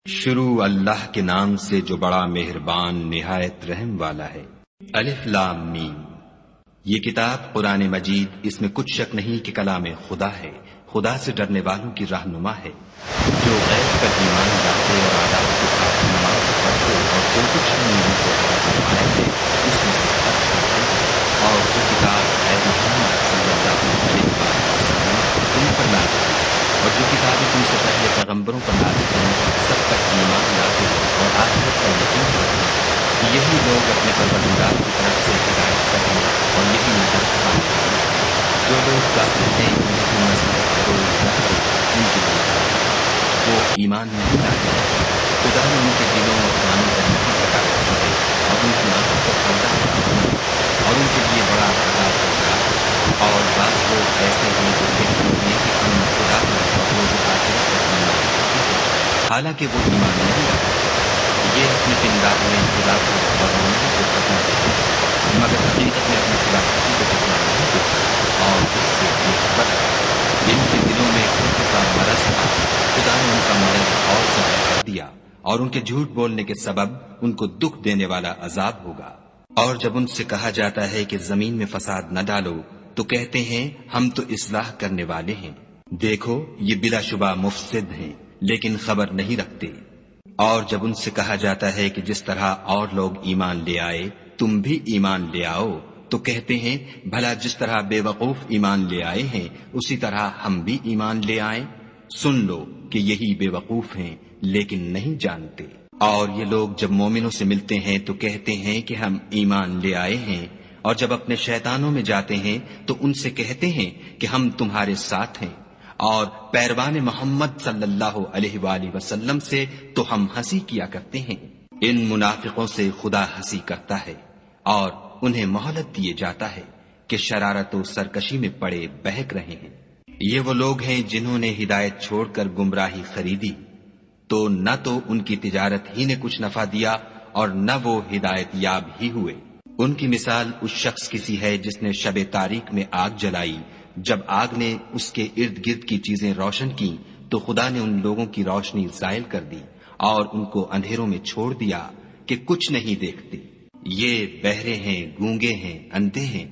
شروع اللہ کے نام سے جو بڑا مہربان نہایت رحم والا ہے۔ الف لام میم۔ یہ کتاب قرآن مجید، اس میں کچھ شک نہیں کہ کلام خدا ہے، خدا سے ڈرنے والوں کی رہنما ہے، جو غیب پر ایمان لاتے اور آداب کے ساتھ نماز پڑھتے اور جو کچھ ہم نے ان کو فرمایا ہے اس میں سے خرچ کرتے ہیں، اور جو کتاب ہے محمد صلی اللہ علیہ وسلم تم پر نازل ہے، اور جو کتابیں تم سے پہلے پیغمبروں پر نازل ہیں سب پر ایمان لاتے اور آخرت پر یقین کرتے ہیں، یہی لوگ اپنے پروردگار کی طرف سے ہدایت کرتے ہیں اور یہی نجات پانے والے ہیں۔ جو لوگ کافر ہیں انہیں تم نصیحت کرو نہ کرو ان کے لیے وہ ایمان نہیں لاتے، خدا نے ان کے دلوں اور کانوں پر نہیں لگا رکھی ہے اور ان کی آنکھوں پر پردہ لگا ہوا ہے اور ان کے لیے بڑا عذاب ہوگا۔ اور بعض لوگ ایسے ہیں جو کہتے ہیں کہ ہم خدا پر اور روز آخرت پر ایمان رکھتے ہیں، حالانکہ وہ ایمان نہیں رکھتے۔ یہ اپنے پندار میں خدا کو اور مومنوں کو فتنہ دیتے ہیں، مگر حقیقت میں اپنے سوا کسی کو فتنہ نہیں دیتے اور اس سے بے خبر ہے۔ ان کے دلوں میں کفر کا مرض تھا، خدا نے ان کا مرض اور زیادہ کر دیا اور ان کے جھوٹ بولنے کے سبب ان کو دکھ دینے والا عذاب ہوگا۔ اور جب ان سے کہا جاتا ہے کہ زمین میں فساد نہ ڈالو تو کہتے ہیں ہم تو اصلاح کرنے والے ہیں، دیکھو یہ بلا شبہ مفسد ہیں لیکن خبر نہیں رکھتے۔ اور جب ان سے کہا جاتا ہے کہ جس طرح اور لوگ ایمان لے آئے تم بھی ایمان لے آؤ تو کہتے ہیں بھلا جس طرح بے وقوف ایمان لے آئے ہیں اسی طرح ہم بھی ایمان لے آئیں۔ سن لو کہ یہی بے وقوف ہیں لیکن نہیں جانتے۔ اور یہ لوگ جب مومنوں سے ملتے ہیں تو کہتے ہیں کہ ہم ایمان لے آئے ہیں، اور جب اپنے شیطانوں میں جاتے ہیں تو ان سے کہتے ہیں کہ ہم تمہارے ساتھ ہیں، اور پیروان محمد صلی اللہ علیہ وآلہ وسلم سے تو ہم ہنسی کیا کرتے ہیں۔ ان منافقوں سے خدا ہنسی کرتا ہے اور انہیں مہلت دیے جاتا ہے کہ شرارت و سرکشی میں پڑے بہک رہے ہیں۔ یہ وہ لوگ ہیں جنہوں نے ہدایت چھوڑ کر گمراہی خریدی، تو نہ تو ان کی تجارت ہی نے کچھ نفع دیا اور نہ وہ ہدایت یاب ہی ہوئے۔ ان کی مثال اس شخص کی سی ہے جس نے شب تاریک میں آگ جلائی، جب آگ نے اس کے ارد گرد کی چیزیں روشن کی تو خدا نے ان لوگوں کی روشنی زائل کر دی اور ان کو اندھیروں میں چھوڑ دیا کہ کچھ نہیں دیکھتے۔ یہ بہرے ہیں، گونگے ہیں، اندھے ہیں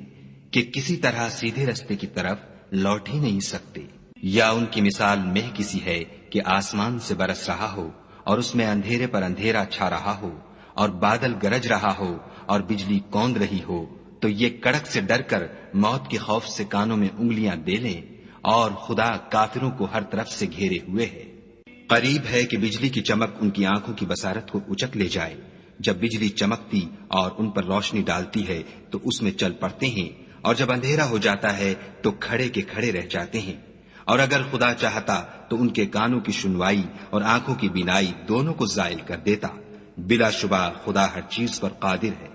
کہ کسی طرح سیدھے رستے کی طرف لوٹ ہی نہیں سکتے۔ یا ان کی مثال مہ کسی ہے کہ آسمان سے برس رہا ہو اور اس میں اندھیرے پر اندھیرا چھا رہا ہو اور بادل گرج رہا ہو اور بجلی کوند رہی ہو، تو یہ کڑک سے ڈر کر موت کے خوف سے کانوں میں انگلیاں دے لیں، اور خدا کافروں کو ہر طرف سے گھیرے ہوئے ہے۔ قریب ہے کہ بجلی کی چمک ان کی آنکھوں کی بصارت کو اچک لے جائے۔ جب بجلی چمکتی اور ان پر روشنی ڈالتی ہے تو اس میں چل پڑتے ہیں، اور جب اندھیرا ہو جاتا ہے تو کھڑے کے کھڑے رہ جاتے ہیں۔ اور اگر خدا چاہتا تو ان کے کانوں کی سنوائی اور آنکھوں کی بینائی دونوں کو زائل کر دیتا۔ بلا شبہ خدا ہر چیز پر قادر ہے۔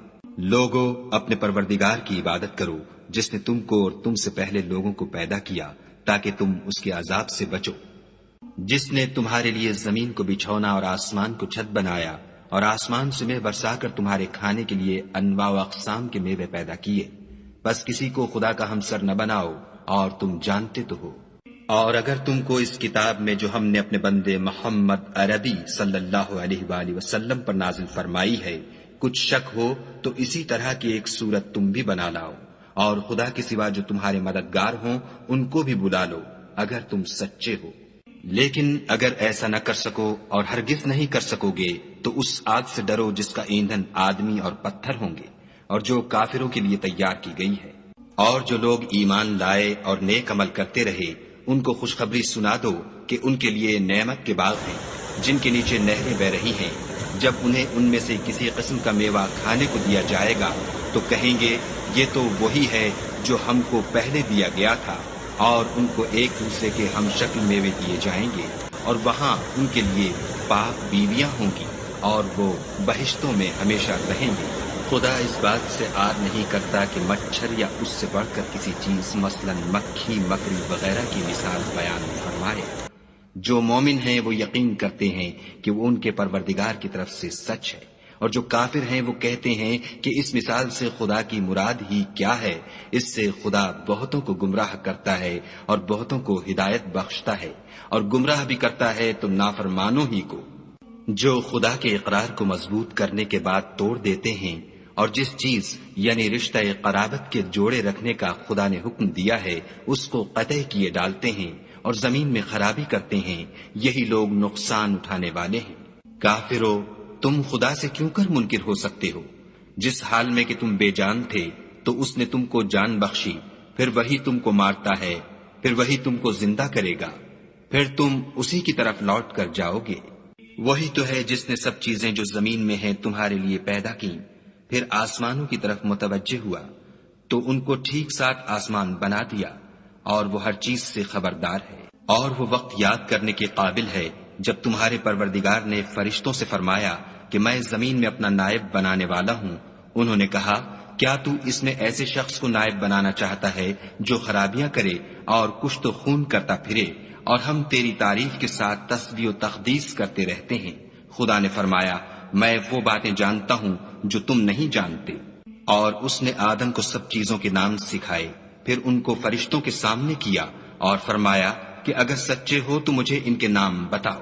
لوگو اپنے پروردگار کی عبادت کرو جس نے تم کو اور تم سے پہلے لوگوں کو پیدا کیا تاکہ تم اس کے عذاب سے بچو، جس نے تمہارے لیے زمین کو بچھونا اور آسمان کو چھت بنایا اور آسمان سے مے برسا کر تمہارے کھانے کے لیے انواع و اقسام کے میوے پیدا کیے، بس کسی کو خدا کا ہمسر نہ بناؤ اور تم جانتے تو ہو۔ اور اگر تم کو اس کتاب میں جو ہم نے اپنے بندے محمد عربی صلی اللہ علیہ وآلہ وسلم پر نازل فرمائی ہے کچھ شک ہو تو اسی طرح کی ایک صورت تم بھی بنا لاؤ، اور خدا کے سوا جو تمہارے مددگار ہوں ان کو بھی بلا لو اگر تم سچے ہو۔ لیکن اگر ایسا نہ کر سکو اور ہرگز نہیں کر سکو گے تو اس آگ سے ڈرو جس کا ایندھن آدمی اور پتھر ہوں گے اور جو کافروں کے لیے تیار کی گئی ہے۔ اور جو لوگ ایمان لائے اور نیک عمل کرتے رہے ان کو خوشخبری سنا دو کہ ان کے لیے نعمت کے باغ ہیں جن کے نیچے نہریں بہ رہی ہیں۔ جب انہیں ان میں سے کسی قسم کا میوہ کھانے کو دیا جائے گا تو کہیں گے یہ تو وہی ہے جو ہم کو پہلے دیا گیا تھا، اور ان کو ایک دوسرے کے ہم شکل میوے دیے جائیں گے، اور وہاں ان کے لیے پاک بیویاں ہوں گی اور وہ بہشتوں میں ہمیشہ رہیں گے۔ خدا اس بات سے آر نہیں کرتا کہ مچھر یا اس سے بڑھ کر کسی چیز مثلا مکھی مکڑی وغیرہ کی مثال بیان فرمائے۔ جو مومن ہیں وہ یقین کرتے ہیں کہ وہ ان کے پروردگار کی طرف سے سچ ہے، اور جو کافر ہیں وہ کہتے ہیں کہ اس مثال سے خدا کی مراد ہی کیا ہے۔ اس سے خدا بہتوں کو گمراہ کرتا ہے اور بہتوں کو ہدایت بخشتا ہے، اور گمراہ بھی کرتا ہے تو نافرمانوں ہی کو۔ جو خدا کے اقرار کو مضبوط کرنے کے بعد توڑ دیتے ہیں اور جس چیز یعنی رشتہ قرابت کے جوڑے رکھنے کا خدا نے حکم دیا ہے اس کو قطع کیے ڈالتے ہیں اور زمین میں خرابی کرتے ہیں، یہی لوگ نقصان اٹھانے والے ہیں۔ کافرو، تم خدا سے کیوں کر منکر ہو سکتے ہو؟ جس حال میں کہ تم بے جان تھے تو اس نے تم کو جان بخشی، پھر وہی تم کو مارتا ہے، پھر وہی تم کو زندہ کرے گا، پھر تم اسی کی طرف لوٹ کر جاؤ گے۔ وہی تو ہے جس نے سب چیزیں جو زمین میں ہیں تمہارے لیے پیدا کی، پھر آسمانوں کی طرف متوجہ ہوا تو ان کو ٹھیک ساتھ آسمان بنا دیا، اور وہ ہر چیز سے خبردار ہے۔ اور وہ وقت یاد کرنے کے قابل ہے جب تمہارے پروردگار نے فرشتوں سے فرمایا کہ میں زمین میں اپنا نائب بنانے والا ہوں۔ انہوں نے کہا، کیا تو اس میں ایسے شخص کو نائب بنانا چاہتا ہے جو خرابیاں کرے اور کشت و خون کرتا پھرے، اور ہم تیری تعریف کے ساتھ تسبیح و تقدیس کرتے رہتے ہیں؟ خدا نے فرمایا، میں وہ باتیں جانتا ہوں جو تم نہیں جانتے۔ اور اس نے آدم کو سب چیزوں کے نام سکھائے، پھر ان کو فرشتوں کے سامنے کیا اور فرمایا کہ اگر سچے ہو تو مجھے ان کے نام بتاؤ۔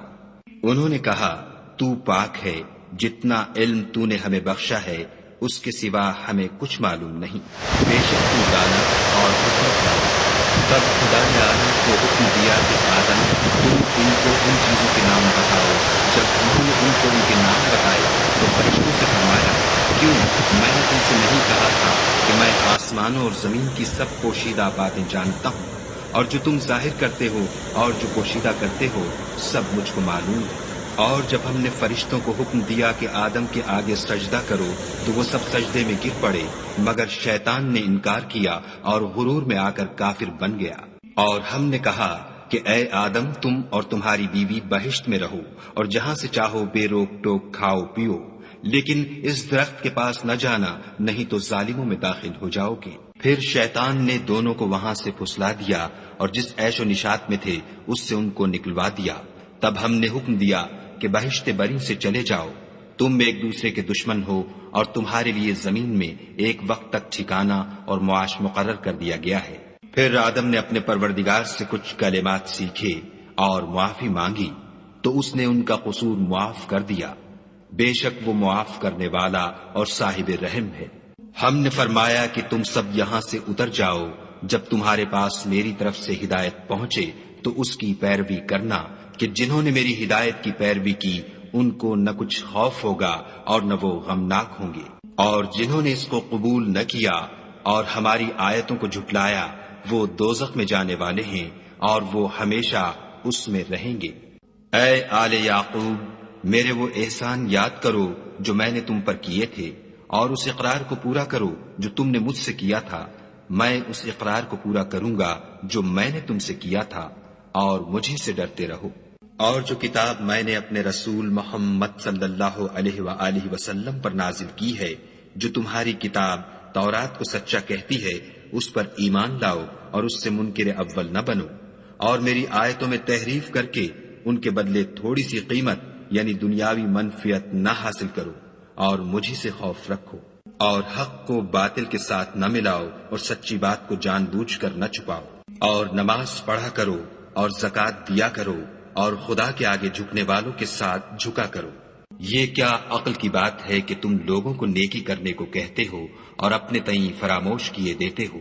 انہوں نے کہا، تو پاک ہے، جتنا علم تو نے ہمیں بخشا ہے اس کے سوا ہمیں کچھ معلوم نہیں، بے شک تو دانا اور حکمت والا۔ تب خدا نے آدم کو حکم دیا کہ آدم، تم ان کو ان چیزوں کے نام بتاؤ۔ جب انہوں نے ان کو ان کے نام بتائے تو فرشتوں سے فرمایا، کیوں میں نے تم سے نہیں کہا تھا کہ میں آسمانوں اور زمین کی سب پوشیدہ باتیں جانتا ہوں، اور جو تم ظاہر کرتے ہو اور جو پوشیدہ کرتے ہو سب مجھ کو معلوم ہے۔ اور جب ہم نے فرشتوں کو حکم دیا کہ آدم کے آگے سجدہ کرو تو وہ سب سجدے میں گر پڑے، مگر شیطان نے انکار کیا اور غرور میں آ کر کافر بن گیا۔ اور ہم نے کہا کہ اے آدم، تم اور تمہاری بیوی بہشت میں رہو اور جہاں سے چاہو بے روک ٹوک کھاؤ پیو، لیکن اس درخت کے پاس نہ جانا، نہیں تو ظالموں میں داخل ہو جاؤ گے۔ پھر شیطان نے دونوں کو وہاں سے پھسلا دیا اور جس عیش و نشاط میں تھے اس سے ان کو نکلوا دیا۔ تب ہم نے حکم دیا کہ بہشت بری سے چلے جاؤ، تم ایک دوسرے کے دشمن ہو، اور تمہارے لیے زمین میں ایک وقت تک ٹھکانہ اور معاش مقرر کر دیا گیا ہے۔ پھر آدم نے اپنے پروردگار سے کچھ کلمات سیکھے اور معافی مانگی تو اس نے ان کا قصور معاف کر دیا، بے شک وہ معاف کرنے والا اور صاحب رحم ہے۔ ہم نے فرمایا کہ تم سب یہاں سے اتر جاؤ، جب تمہارے پاس میری طرف سے ہدایت پہنچے تو اس کی پیروی کرنا، کہ جنہوں نے میری ہدایت کی پیروی کی ان کو نہ کچھ خوف ہوگا اور نہ وہ غمناک ہوں گے، اور جنہوں نے اس کو قبول نہ کیا اور ہماری آیتوں کو جھٹلایا وہ دوزخ میں جانے والے ہیں اور وہ ہمیشہ اس میں رہیں گے۔ اے آل یعقوب، میرے وہ احسان یاد کرو جو میں نے تم پر کیے تھے، اور اس اقرار کو پورا کرو جو تم نے مجھ سے کیا تھا۔ میں اس اقرار کو پورا کروں گا جو میں نے تم سے کیا تھا، اور مجھے سے ڈرتے رہو۔ اور جو کتاب میں نے اپنے رسول محمد صلی اللہ علیہ وآلہ وسلم پر نازل کی ہے، جو تمہاری کتاب تورات کو سچا کہتی ہے، اس پر ایمان لاؤ اور اس سے منکر اول نہ بنو، اور میری آیتوں میں تحریف کر کے ان کے بدلے تھوڑی سی قیمت یعنی دنیاوی منفعت نہ حاصل کرو، اور مجھے سے خوف رکھو، اور حق کو باطل کے ساتھ نہ ملاؤ اور سچی بات کو جان بوجھ کر نہ چھپاؤ، اور نماز پڑھا کرو اور زکوٰۃ دیا کرو، اور خدا کے آگے جھکنے والوں کے ساتھ جھکا کرو۔ یہ کیا عقل کی بات ہے کہ تم لوگوں کو نیکی کرنے کو کہتے ہو اور اپنے تئیں فراموش کیے دیتے ہو،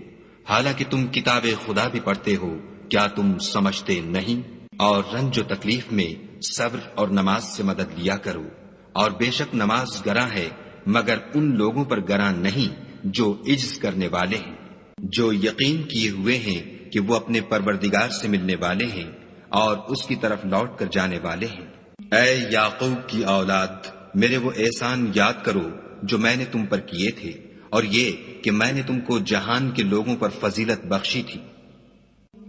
حالانکہ تم کتاب خدا بھی پڑھتے ہو؟ کیا تم سمجھتے نہیں؟ اور رنج و تکلیف میں صبر اور نماز سے مدد لیا کرو، اور بے شک نماز گراں ہے، مگر ان لوگوں پر گراں نہیں جو عجز کرنے والے ہیں، جو یقین کیے ہوئے ہیں کہ وہ اپنے پروردگار سے ملنے والے ہیں اور اس کی طرف لوٹ کر جانے والے ہیں۔ اے یعقوب کی اولاد، میرے وہ احسان یاد کرو جو میں نے تم پر کیے تھے، اور یہ کہ میں نے تم کو جہان کے لوگوں پر فضیلت بخشی تھی۔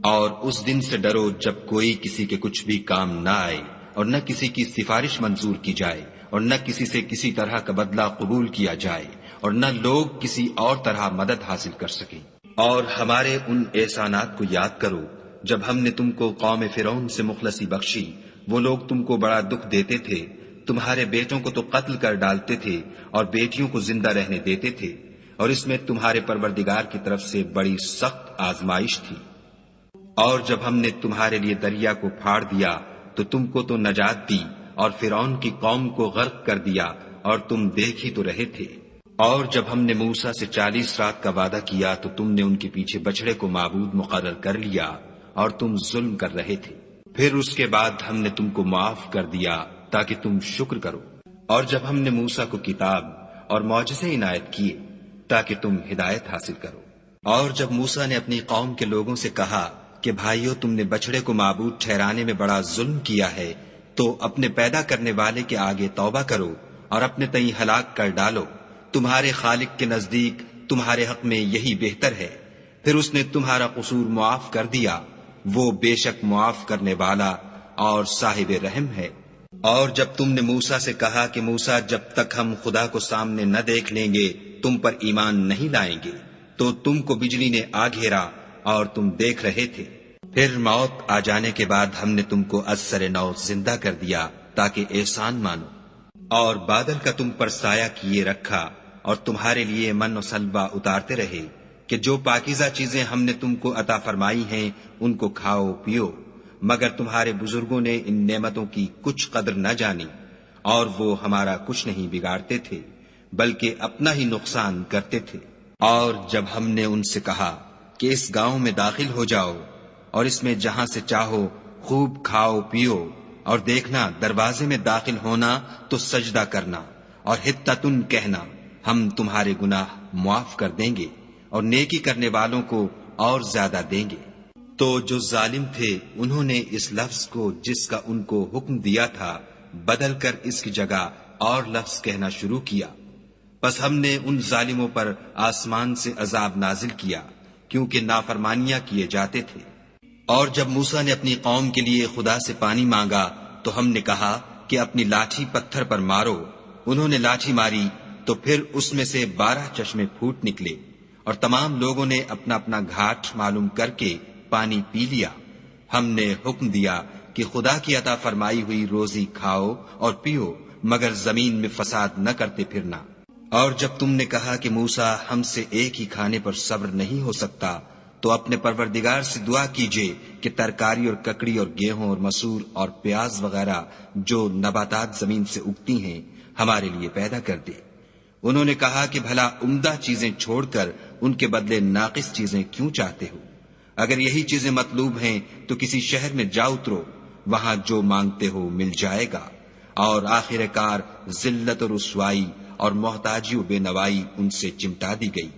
اور اس دن سے ڈرو جب کوئی کسی کے کچھ بھی کام نہ آئے، اور نہ کسی کی سفارش منظور کی جائے، اور نہ کسی سے کسی طرح کا بدلہ قبول کیا جائے، اور نہ لوگ کسی اور طرح مدد حاصل کر سکیں۔ اور ہمارے ان احسانات کو یاد کرو جب ہم نے تم کو قوم فرعون سے مخلصی بخشی، وہ لوگ تم کو بڑا دکھ دیتے تھے، تمہارے بیٹوں کو تو قتل کر ڈالتے تھے اور بیٹیوں کو زندہ رہنے دیتے تھے، اور اس میں تمہارے پروردگار کی طرف سے بڑی سخت آزمائش تھی۔ اور جب ہم نے تمہارے لیے دریا کو پھاڑ دیا تو تم کو تو نجات دی، اور فرعون کی قوم کو غرق کر دیا اور تم دیکھ ہی تو رہے تھے۔ اور جب ہم نے موسیٰ سے 40 رات کا وعدہ کیا تو تم نے ان کے پیچھے بچڑے کو معبود مقرر کر لیا اور تم ظلم کر رہے تھے۔ پھر اس کے بعد ہم نے تم کو معاف کر دیا تاکہ تم شکر کرو۔ اور جب ہم نے موسیٰ کو کتاب اور معجزے عنایت کیے تاکہ تم ہدایت حاصل کرو۔ اور جب موسیٰ نے اپنی قوم کے لوگوں سے کہا کہ بھائیو، تم نے بچڑے کو معبود ٹھہرانے میں بڑا ظلم کیا ہے، تو اپنے پیدا کرنے والے کے آگے توبہ کرو اور اپنے تئیں ہلاک کر ڈالو، تمہارے خالق کے نزدیک تمہارے حق میں یہی بہتر ہے۔ پھر اس نے تمہارا قصور معاف کر دیا، وہ بے شک معاف کرنے والا اور صاحب رحم ہے۔ اور جب تم نے موسیٰ سے کہا کہ موسیٰ، جب تک ہم خدا کو سامنے نہ دیکھ لیں گے تم پر ایمان نہیں لائیں گے، تو تم کو بجلی نے آ گھیرا اور تم دیکھ رہے تھے۔ پھر موت آ جانے کے بعد ہم نے تم کو از سر نو زندہ کر دیا تاکہ احسان مانو، اور بادل کا تم پر سایہ کیے رکھا اور تمہارے لیے من و سلوہ اتارتے رہے کہ جو پاکیزہ چیزیں ہم نے تم کو عطا فرمائی ہیں ان کو کھاؤ پیو، مگر تمہارے بزرگوں نے ان نعمتوں کی کچھ قدر نہ جانی، اور وہ ہمارا کچھ نہیں بگاڑتے تھے بلکہ اپنا ہی نقصان کرتے تھے۔ اور جب ہم نے ان سے کہا کہ اس گاؤں میں داخل ہو جاؤ اور اس میں جہاں سے چاہو خوب کھاؤ پیو، اور دیکھنا دروازے میں داخل ہونا تو سجدہ کرنا اور حطتن کہنا، ہم تمہارے گناہ معاف کر دیں گے اور نیکی کرنے والوں کو اور زیادہ دیں گے۔ تو جو ظالم تھے انہوں نے اس لفظ کو جس کا ان کو حکم دیا تھا بدل کر اس کی جگہ اور لفظ کہنا شروع کیا، پس ہم نے ان ظالموں پر آسمان سے عذاب نازل کیا کیونکہ نافرمانیاں کیے جاتے تھے۔ اور جب موسیٰ نے اپنی قوم کے لیے خدا سے پانی مانگا تو ہم نے کہا کہ اپنی لاٹھی پتھر پر مارو۔ انہوں نے لاٹھی ماری تو پھر اس میں سے 12 چشمے پھوٹ نکلے، اور تمام لوگوں نے اپنا اپنا گھاٹ معلوم کر کے پانی پی لیا۔ ہم نے حکم دیا کہ خدا کی عطا فرمائی ہوئی روزی کھاؤ اور پیو، مگر زمین میں فساد نہ کرتے پھرنا۔ اور جب تم نے کہا کہ موسیٰ، ہم سے ایک ہی کھانے پر صبر نہیں ہو سکتا، تو اپنے پروردگار سے دعا کیجئے کہ ترکاری اور ککڑی اور گیہوں اور مسور اور پیاز وغیرہ جو نباتات زمین سے اگتی ہیں ہمارے لیے پیدا کر دے۔ انہوں نے کہا کہ بھلا عمدہ چیزیں چھوڑ کر ان کے بدلے ناقص چیزیں کیوں چاہتے ہو؟ اگر یہی چیزیں مطلوب ہیں تو کسی شہر میں جا اترو، وہاں جو مانگتے ہو مل جائے گا۔ اور آخر کار ذلت اور رسوائی اور محتاجی و بے نوائی ان سے چمٹا دی گئی،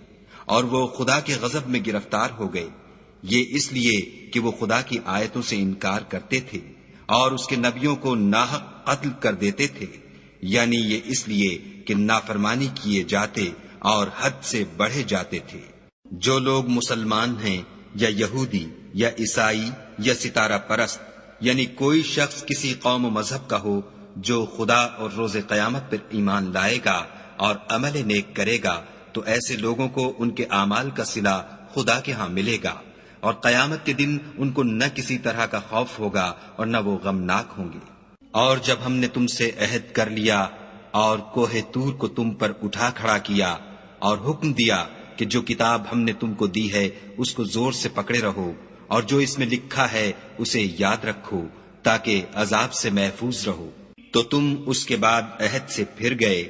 اور وہ خدا کے غضب میں گرفتار ہو گئے، یہ اس لیے کہ وہ خدا کی آیتوں سے انکار کرتے تھے اور اس کے نبیوں کو ناحق قتل کر دیتے تھے، یعنی یہ اس لیے کہ نافرمانی کیے جاتے اور حد سے بڑھے جاتے تھے۔ جو لوگ مسلمان ہیں یا یہودی یا عیسائی یا ستارہ پرست، یعنی کوئی شخص کسی قوم و مذہب کا ہو، جو خدا اور روز قیامت پر ایمان لائے گا اور عمل نیک کرے گا، تو ایسے لوگوں کو ان کے اعمال کا صلہ خدا کے ہاں ملے گا، اور قیامت کے دن ان کو نہ کسی طرح کا خوف ہوگا اور نہ وہ غمناک ہوں گے۔ اور جب ہم نے تم سے عہد کر لیا اور کوہ طور کو تم پر اٹھا کھڑا کیا اور حکم دیا کہ جو کتاب ہم نے تم کو دی ہے اس کو زور سے پکڑے رہو، اور جو اس میں لکھا ہے اسے یاد رکھو تاکہ عذاب سے محفوظ رہو، تو تم اس کے بعد عہد سے پھر گئے،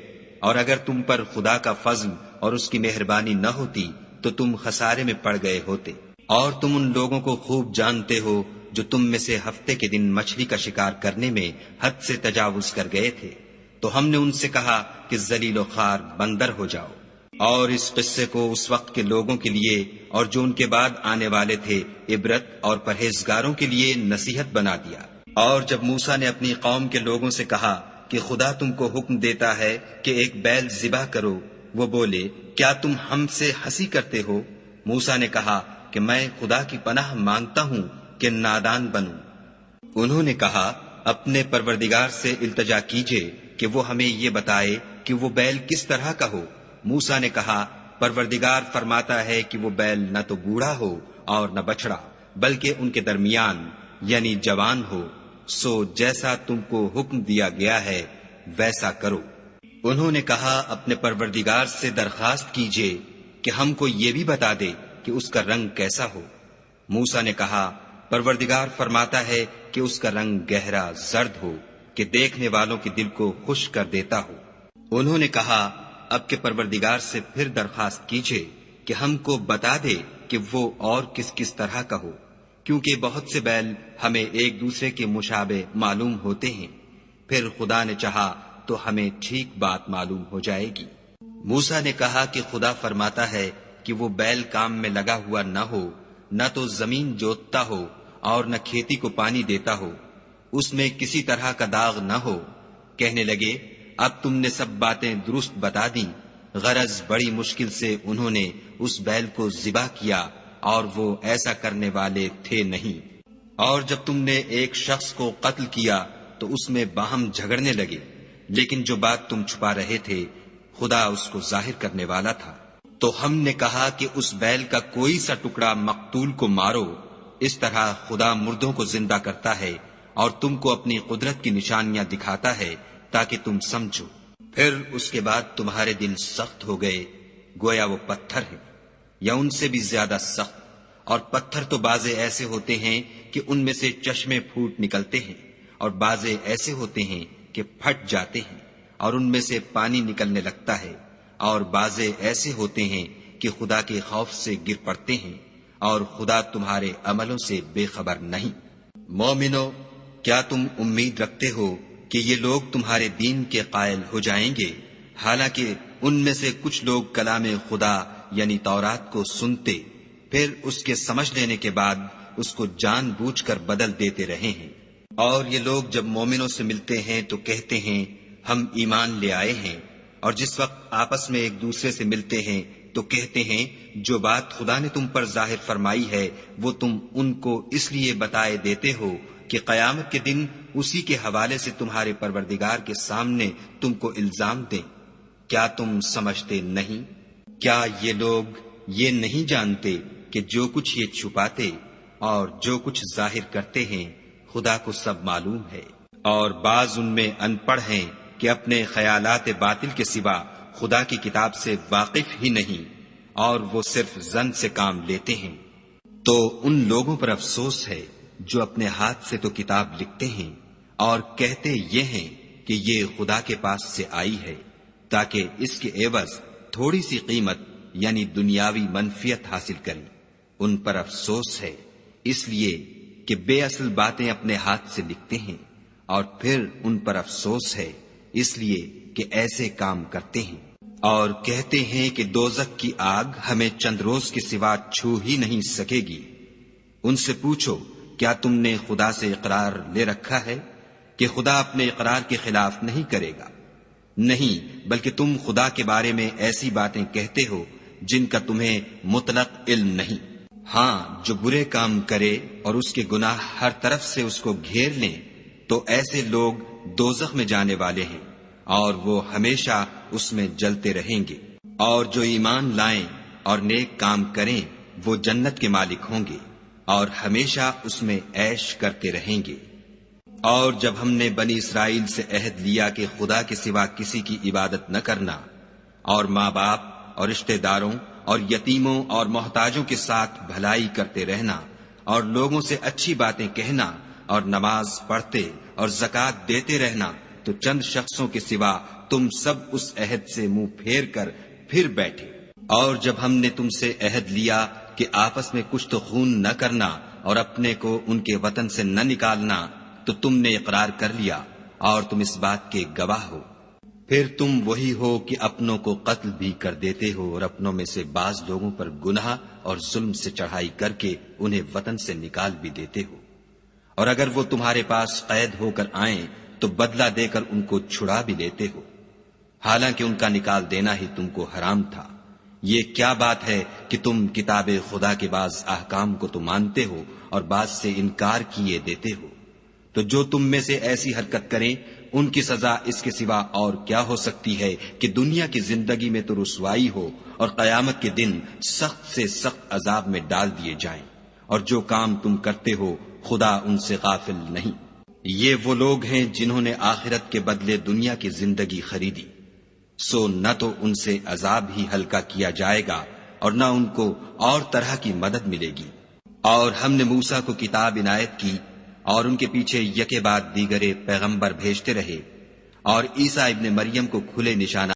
اور اگر تم پر خدا کا فضل اور اس کی مہربانی نہ ہوتی تو تم خسارے میں پڑ گئے ہوتے۔ اور تم ان لوگوں کو خوب جانتے ہو جو تم میں سے ہفتے کے دن مچھلی کا شکار کرنے میں حد سے تجاوز کر گئے تھے، تو ہم نے ان سے کہا کہ ذلیل و خوار بندر ہو جاؤ۔ اور اس قصے کو اس وقت کے لوگوں کے لیے اور جو ان کے بعد آنے والے تھے عبرت اور پرہیزگاروں کے لیے نصیحت بنا دیا۔ اور جب موسیٰ نے اپنی قوم کے لوگوں سے کہا کہ خدا تم کو حکم دیتا ہے کہ ایک بیل ذبح کرو، وہ بولے، کیا تم ہم سے ہنسی کرتے ہو؟ موسیٰ نے کہا کہ میں خدا کی پناہ مانگتا ہوں کہ نادان بنوں۔ انہوں نے کہا، اپنے پروردگار سے التجا کیجئے کہ وہ ہمیں یہ بتائے کہ وہ بیل کس طرح کا ہو۔ موسیٰ نے کہا، پروردگار فرماتا ہے کہ وہ بیل نہ تو بوڑھا ہو اور نہ بچڑا، بلکہ ان کے درمیان یعنی جوان ہو، سو جیسا تم کو حکم دیا گیا ہے ویسا کرو۔ انہوں نے کہا، اپنے پروردگار سے درخواست کیجئے کہ ہم کو یہ بھی بتا دے کہ اس کا رنگ کیسا ہو۔ موسیٰ نے کہا، پروردگار فرماتا ہے کہ اس کا رنگ گہرا زرد ہو، کہ دیکھنے والوں کے دل کو خوش کر دیتا ہو۔ انہوں نے کہا اب کے پروردگار سے پھر درخواست کیجئے کہ ہم کو بتا دے کہ وہ اور کس کس طرح کا ہو، کیونکہ بہت سے بیل ہمیں ایک دوسرے کے مشابہ معلوم ہوتے ہیں، پھر خدا نے چاہا تو ہمیں ٹھیک بات معلوم ہو جائے گی۔ موسیٰ نے کہا کہ خدا فرماتا ہے کہ وہ بیل کام میں لگا ہوا نہ ہو، نہ تو زمین جوتتا ہو اور نہ کھیتی کو پانی دیتا ہو، اس میں کسی طرح کا داغ نہ ہو۔ کہنے لگے اب تم نے سب باتیں درست بتا دیں۔ غرض بڑی مشکل سے انہوں نے اس بیل کو ذبح کیا اور وہ ایسا کرنے والے تھے نہیں۔ اور جب تم نے ایک شخص کو قتل کیا تو اس میں باہم جھگڑنے لگے، لیکن جو بات تم چھپا رہے تھے خدا اس کو ظاہر کرنے والا تھا۔ تو ہم نے کہا کہ اس بیل کا کوئی سا ٹکڑا مقتول کو مارو، اس طرح خدا مردوں کو زندہ کرتا ہے اور تم کو اپنی قدرت کی نشانیاں دکھاتا ہے تاکہ تم سمجھو۔ پھر اس کے بعد تمہارے دل سخت ہو گئے، گویا وہ پتھر ہیں یا ان سے بھی زیادہ سخت، اور پتھر تو بعضے ایسے ہوتے ہیں کہ ان میں سے چشمے پھوٹ نکلتے ہیں، اور بعضے ایسے ہوتے ہیں کہ پھٹ جاتے ہیں اور ان میں سے پانی نکلنے لگتا ہے، اور بعضے ایسے ہوتے ہیں کہ خدا کے خوف سے گر پڑتے ہیں، اور خدا تمہارے عملوں سے بے خبر نہیں۔ مومنو، کیا تم امید رکھتے ہو کہ یہ لوگ تمہارے دین کے قائل ہو جائیں گے؟ حالانکہ ان میں سے کچھ لوگ کلام خدا یعنی تورات کو سنتے، پھر اس کے سمجھ لینے کے بعد اس کو جان بوجھ کر بدل دیتے رہے ہیں۔ اور یہ لوگ جب مومنوں سے ملتے ہیں تو کہتے ہیں ہم ایمان لے آئے ہیں، اور جس وقت آپس میں ایک دوسرے سے ملتے ہیں تو کہتے ہیں جو بات خدا نے تم پر ظاہر فرمائی ہے وہ تم ان کو اس لیے بتائے دیتے ہو کہ قیامت کے دن اسی کے حوالے سے تمہارے پروردگار کے سامنے تم کو الزام دیں۔ کیا تم سمجھتے نہیں؟ کیا یہ لوگ یہ نہیں جانتے کہ جو کچھ یہ چھپاتے اور جو کچھ ظاہر کرتے ہیں خدا کو سب معلوم ہے؟ اور بعض ان میں ان پڑھ ہیں کہ اپنے خیالات باطل کے سوا خدا کی کتاب سے واقف ہی نہیں، اور وہ صرف ظن سے کام لیتے ہیں۔ تو ان لوگوں پر افسوس ہے جو اپنے ہاتھ سے تو کتاب لکھتے ہیں اور کہتے یہ ہیں کہ یہ خدا کے پاس سے آئی ہے تاکہ اس کے عوض تھوڑی سی قیمت یعنی دنیاوی منفیت حاصل کریں۔ ان پر افسوس ہے اس لیے کہ بے اصل باتیں اپنے ہاتھ سے لکھتے ہیں، اور پھر ان پر افسوس ہے اس لیے کہ ایسے کام کرتے ہیں۔ اور کہتے ہیں کہ دوزخ کی آگ ہمیں چند روز کے سوا چھو ہی نہیں سکے گی۔ ان سے پوچھو کیا تم نے خدا سے اقرار لے رکھا ہے کہ خدا اپنے اقرار کے خلاف نہیں کرے گا؟ نہیں، بلکہ تم خدا کے بارے میں ایسی باتیں کہتے ہو جن کا تمہیں مطلق علم نہیں۔ ہاں، جو برے کام کرے اور اس کے گناہ ہر طرف سے اس کو گھیر لیں تو ایسے لوگ دوزخ میں جانے والے ہیں اور وہ ہمیشہ اس میں جلتے رہیں گے۔ اور جو ایمان لائیں اور نیک کام کریں وہ جنت کے مالک ہوں گے اور ہمیشہ اس میں عیش کرتے رہیں گے۔ اور جب ہم نے بنی اسرائیل سے عہد لیا کہ خدا کے سوا کسی کی عبادت نہ کرنا، اور ماں باپ اور رشتہ داروں اور یتیموں اور محتاجوں کے ساتھ بھلائی کرتے رہنا، اور لوگوں سے اچھی باتیں کہنا، اور نماز پڑھتے اور زکوٰۃ دیتے رہنا، تو چند شخصوں کے سوا تم سب اس عہد سے منہ پھیر کر پھر بیٹھے۔ اور جب ہم نے تم سے عہد لیا کہ آپس میں کچھ تو خون نہ کرنا اور اپنے کو ان کے وطن سے نہ نکالنا، تو تم نے اقرار کر لیا اور تم اس بات کے گواہ ہو۔ پھر تم وہی ہو کہ اپنوں کو قتل بھی کر دیتے ہو اور اپنوں میں سے بعض لوگوں پر گناہ اور ظلم سے چڑھائی کر کے انہیں وطن سے نکال بھی دیتے ہو، اور اگر وہ تمہارے پاس قید ہو کر آئیں تو بدلہ دے کر ان کو چھڑا بھی لیتے ہو، حالانکہ ان کا نکال دینا ہی تم کو حرام تھا۔ یہ کیا بات ہے کہ تم کتاب خدا کے بعض احکام کو تو مانتے ہو اور بعض سے انکار کیے دیتے ہو؟ تو جو تم میں سے ایسی حرکت کریں ان کی سزا اس کے سوا اور کیا ہو سکتی ہے کہ دنیا کی زندگی میں تو رسوائی ہو اور قیامت کے دن سخت سے سخت عذاب میں ڈال دیے جائیں، اور جو کام تم کرتے ہو خدا ان سے غافل نہیں۔ یہ وہ لوگ ہیں جنہوں نے آخرت کے بدلے دنیا کی زندگی خریدی، سو نہ تو ان سے عذاب ہی ہلکا کیا جائے گا اور نہ ان کو اور طرح کی مدد ملے گی۔ اور ہم نے موسیٰ کو کتاب عنایت کی اور ان کے پیچھے یکے بعد دیگرے پیغمبر بھیجتے رہے، اور عیسیٰ ابن مریم کو کھلے نشانات